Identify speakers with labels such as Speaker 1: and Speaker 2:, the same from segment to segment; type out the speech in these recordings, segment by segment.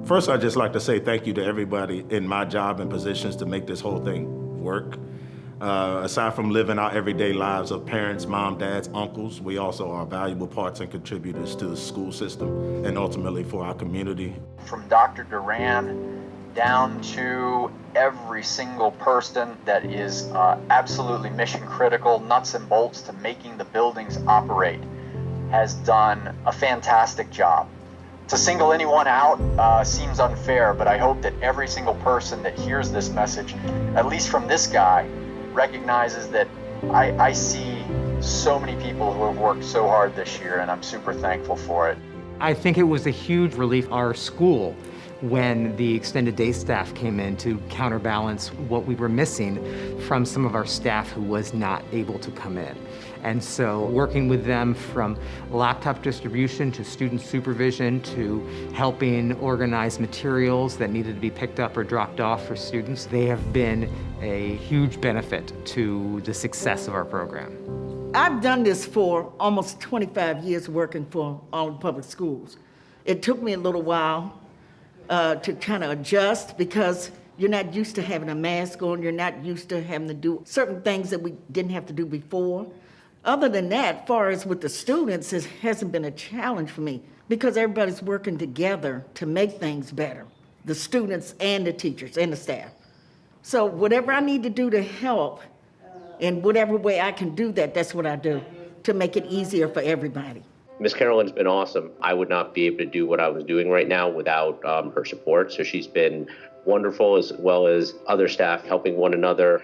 Speaker 1: First, I'd just like to say thank you to everybody in my job and positions to make this whole thing work. Aside from living our everyday lives of parents, mom, dads, uncles, we also are valuable parts and contributors to the school system and ultimately for our community.
Speaker 2: From Dr. Duran down to every single person that is absolutely mission critical, nuts and bolts to making the buildings operate, has done a fantastic job. To single anyone out seems unfair, but I hope that every single person that hears this message, at least from this guy, recognizes that I see so many people who have worked so hard this year, and I'm super thankful for it.
Speaker 3: I think it was a huge relief our school when the extended day staff came in to counterbalance what we were missing from some of our staff who was not able to come in. And so working with them from laptop distribution to student supervision to helping organize materials that needed to be picked up or dropped off for students, they have been a huge benefit to the success of our program.
Speaker 4: I've done this for almost 25 years working for all the public schools. It took me a little while to kind of adjust because you're not used to having a mask on, you're not used to having to do certain things that we didn't have to do before. Other than that, as far as with the students, it hasn't been a challenge for me because everybody's working together to make things better, the students and the teachers and the staff. So whatever I need to do to help, in whatever way I can do that, that's what I do to make it easier for everybody.
Speaker 5: Miss Carolyn's been awesome. I would not be able to do what I was doing right now without her support. So she's been wonderful, as well as other staff helping one another.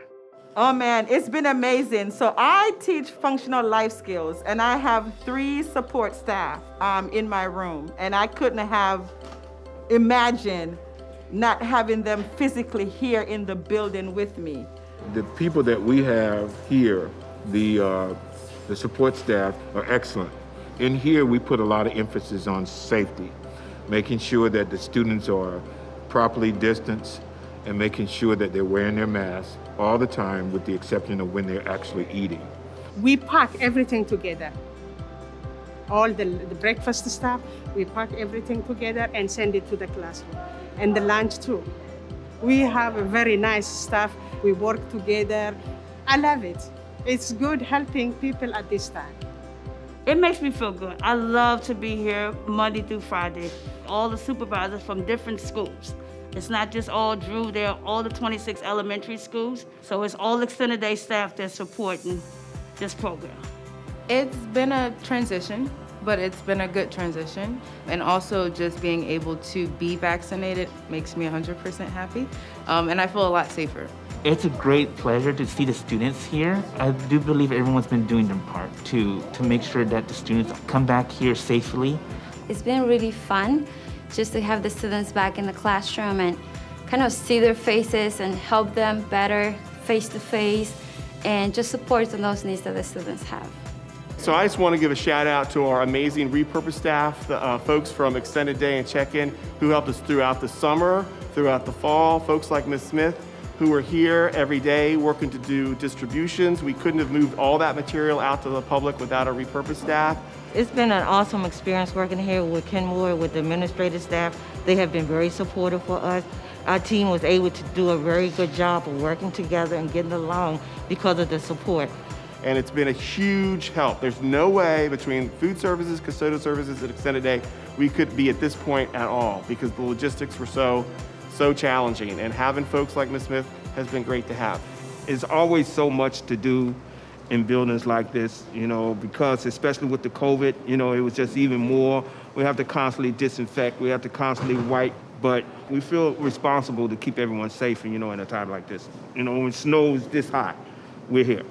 Speaker 6: Oh man, it's been amazing. So I teach functional life skills and I have 3 support staff in my room, and I couldn't have imagined not having them physically here in the building with me.
Speaker 7: The people that we have here, the support staff, are excellent. In here, we put a lot of emphasis on safety, making sure that the students are properly distanced and making sure that they're wearing their masks all the time, with the exception of when they're actually eating.
Speaker 8: We pack everything together. All the breakfast stuff, we pack everything together and send it to the classroom. And the lunch too. We have a very nice staff. We work together. I love it. It's good helping people at this time.
Speaker 9: It makes me feel good. I love to be here Monday through Friday. All the supervisors from different schools. It's not just all Drew, they're all the 26 elementary schools. So it's all extended day staff that's supporting this program.
Speaker 10: It's been a transition, but it's been a good transition. And also just being able to be vaccinated makes me 100% happy. And I feel a lot safer.
Speaker 11: It's a great pleasure to see the students here. I do believe everyone's been doing their part to make sure that the students come back here safely.
Speaker 12: It's been really fun just to have the students back in the classroom and kind of see their faces and help them better face to face and just support on those needs that the students have.
Speaker 13: So I just want to give a shout out to our amazing repurpose staff, the folks from Extended Day and Check-In who helped us throughout the summer, throughout the fall, folks like Ms. Smith who are here every day working to do distributions. We couldn't have moved all that material out to the public without our repurpose staff.
Speaker 14: It's been an awesome experience working here with Kenmore, with the administrative staff. They have been very supportive for us. Our team was able to do a very good job of working together and getting along because of the support.
Speaker 13: And it's been a huge help. There's no way between food services, custodial services, and Extended Day we could be at this point at all because the logistics were so challenging. And having folks like Ms. Smith has been great to have.
Speaker 7: There's always so much to do in buildings like this, because especially with the COVID, it was just even more. We have to constantly disinfect, we have to constantly wipe, but we feel responsible to keep everyone safe, in a time like this. When it snows this high, we're here.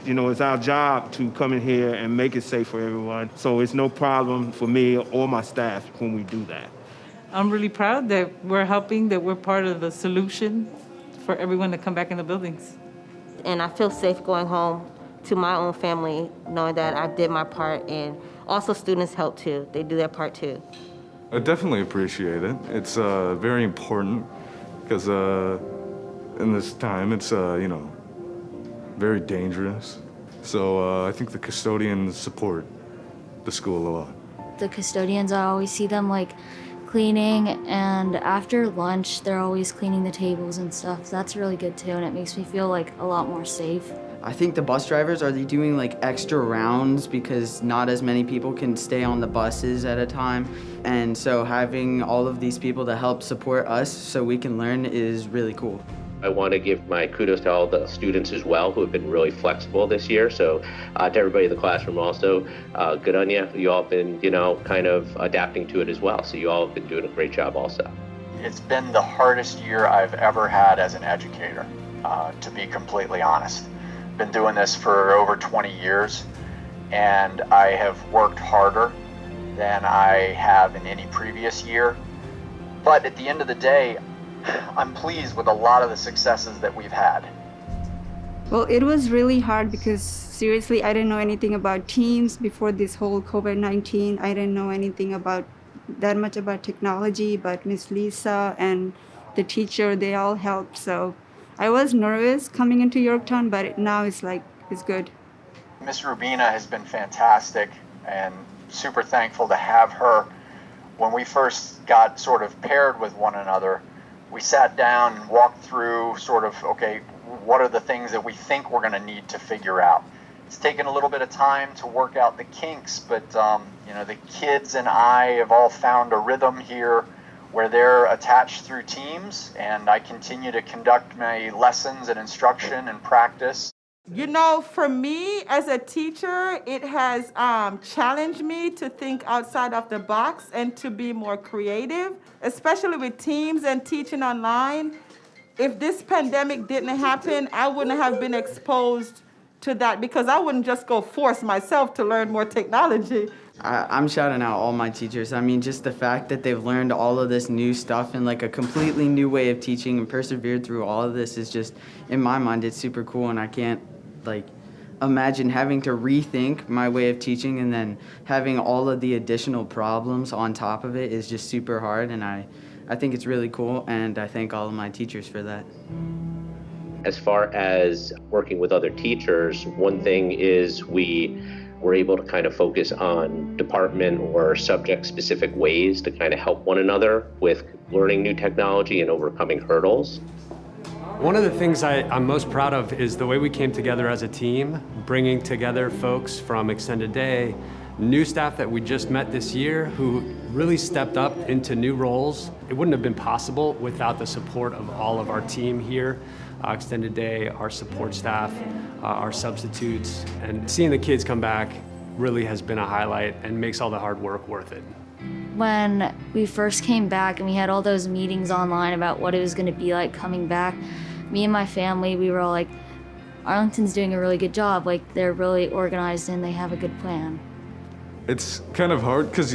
Speaker 7: It's our job to come in here and make it safe for everyone. So it's no problem for me or my staff when we do that.
Speaker 15: I'm really proud that we're helping, that we're part of the solution for everyone to come back in the buildings.
Speaker 16: And I feel safe going home to my own family, knowing that I did my part, and also students help too. They do their part too.
Speaker 17: I definitely appreciate it. It's very important because in this time it's, very dangerous. So I think the custodians support the school a lot.
Speaker 18: The custodians, I always see them cleaning, and after lunch, they're always cleaning the tables and stuff. That's really good too, and it makes me feel like a lot more safe.
Speaker 19: I think the bus drivers, are they doing like extra rounds because not as many people can stay on the buses at a time? And so having all of these people to help support us so we can learn is really cool.
Speaker 5: I want to give my kudos to all the students as well who have been really flexible this year. So to everybody in the classroom also, good on you. You all have been, kind of adapting to it as well. So you all have been doing a great job also.
Speaker 2: It's been the hardest year I've ever had as an educator, to be completely honest. Been doing this for over 20 years, and I have worked harder than I have in any previous year. But at the end of the day, I'm pleased with a lot of the successes that we've had.
Speaker 20: Well, it was really hard because seriously, I didn't know anything about Teams before this whole COVID-19. I didn't know anything about that much about technology, but Miss Lisa and the teacher, they all helped. So I was nervous coming into Yorktown, but now it's good.
Speaker 2: Miss Rubina has been fantastic, and super thankful to have her. When we first got sort of paired with one another, we sat down and walked through sort of, okay, what are the things that we think we're going to need to figure out? It's taken a little bit of time to work out the kinks, but the kids and I have all found a rhythm here where they're attached through teams, and I continue to conduct my lessons and instruction and practice.
Speaker 6: For me as a teacher, it has challenged me to think outside of the box and to be more creative, especially with Teams and teaching online. If this pandemic didn't happen, I wouldn't have been exposed to that because I wouldn't just go force myself to learn more technology.
Speaker 19: I'm shouting out all my teachers. I mean, just the fact that they've learned all of this new stuff and like a completely new way of teaching and persevered through all of this is just, in my mind, it's super cool, and I can't imagine having to rethink my way of teaching and then having all of the additional problems on top of it is just super hard, and I think it's really cool, and I thank all of my teachers for that.
Speaker 5: As far as working with other teachers, one thing is we were able to kind of focus on department or subject-specific ways to kind of help one another with learning new technology and overcoming hurdles.
Speaker 21: One of the things I'm most proud of is the way we came together as a team, bringing together folks from Extended Day, new staff that we just met this year who really stepped up into new roles. It wouldn't have been possible without the support of all of our team here, Extended Day, our support staff, our substitutes, and seeing the kids come back really has been a highlight and makes all the hard work worth it.
Speaker 18: When we first came back and we had all those meetings online about what it was going to be like coming back, me and my family, we were all like, Arlington's doing a really good job. They're really organized and they have a good plan.
Speaker 17: It's kind of hard because,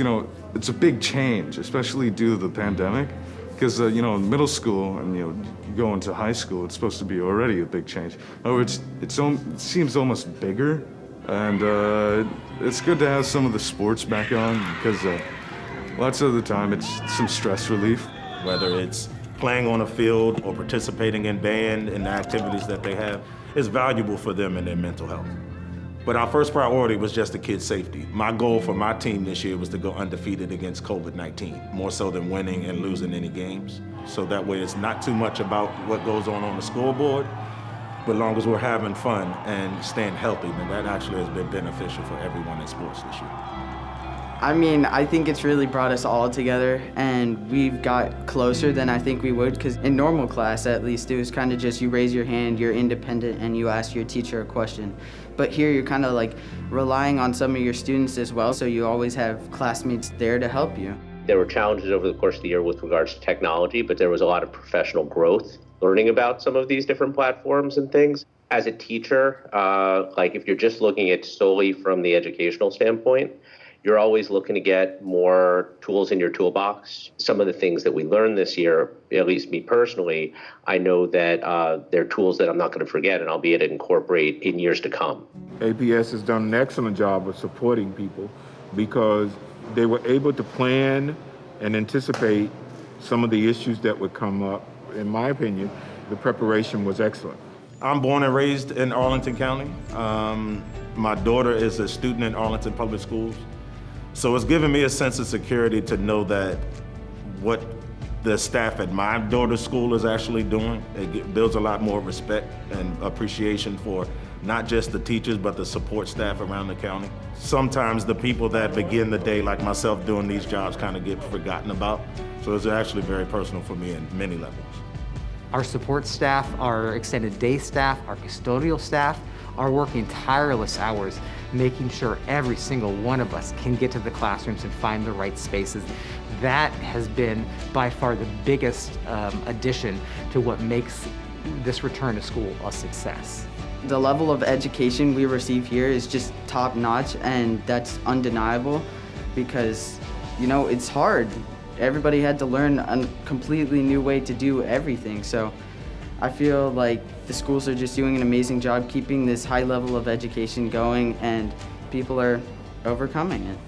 Speaker 17: it's a big change, especially due to the pandemic. Because, in middle school and, you go into high school, it's supposed to be already a big change. However, it seems almost bigger. And it's good to have some of the sports back on because lots of the time it's some stress relief.
Speaker 1: Whether it's playing on a field or participating in band and the activities that they have, is valuable for them and their mental health. But our first priority was just the kids' safety. My goal for my team this year was to go undefeated against COVID-19, more so than winning and losing any games. So that way it's not too much about what goes on the scoreboard, but as long as we're having fun and staying healthy, then that actually has been beneficial for everyone in sports this year.
Speaker 19: I mean, I think it's really brought us all together, and we've got closer than I think we would, because in normal class, at least, it was kind of just you raise your hand, you're independent, and you ask your teacher a question. But here, you're kind of relying on some of your students as well, so you always have classmates there to help you.
Speaker 5: There were challenges over the course of the year with regards to technology, but there was a lot of professional growth, learning about some of these different platforms and things. As a teacher, if you're just looking at solely from the educational standpoint, you're always looking to get more tools in your toolbox. Some of the things that we learned this year, at least me personally, I know that they're tools that I'm not going to forget and I'll be able to incorporate in years to come.
Speaker 22: APS has done an excellent job of supporting people because they were able to plan and anticipate some of the issues that would come up. In my opinion, the preparation was excellent.
Speaker 1: I'm born and raised in Arlington County. My daughter is a student in Arlington Public Schools. So it's given me a sense of security to know that what the staff at my daughter's school is actually doing. It builds a lot more respect and appreciation for not just the teachers, but the support staff around the county. Sometimes the people that begin the day, like myself doing these jobs, kind of get forgotten about. So it's actually very personal for me in many levels.
Speaker 3: Our support staff, our extended day staff, our custodial staff are working tireless hours, making sure every single one of us can get to the classrooms and find the right spaces. That has been by far the biggest addition to what makes this return to school a success.
Speaker 19: The level of education we receive here is just top notch, and that's undeniable because, you know, it's hard. Everybody had to learn a completely new way to do everything. So I feel like the schools are just doing an amazing job keeping this high level of education going, and people are overcoming it.